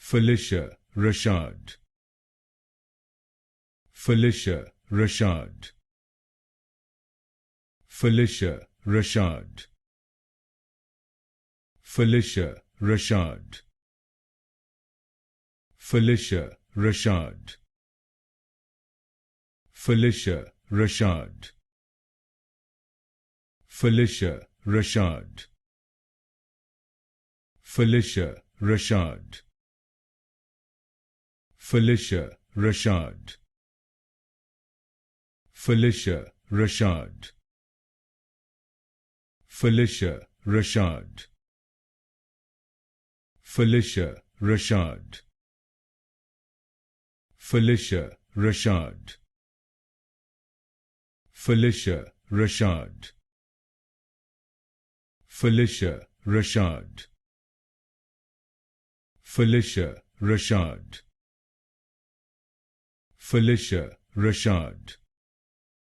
Phylicia Rashad. Phylicia Rashad. Phylicia Rashad. Phylicia Rashad. Phylicia Rashad. Phylicia Rashad. Phylicia Rashad. Phylicia Rashad. Phylicia Rashad. Phylicia Rashad. Phylicia Rashad. Phylicia Rashad. Phylicia Rashad. Phylicia Rashad. Phylicia Rashad. Phylicia Rashad. Phylicia Rashad.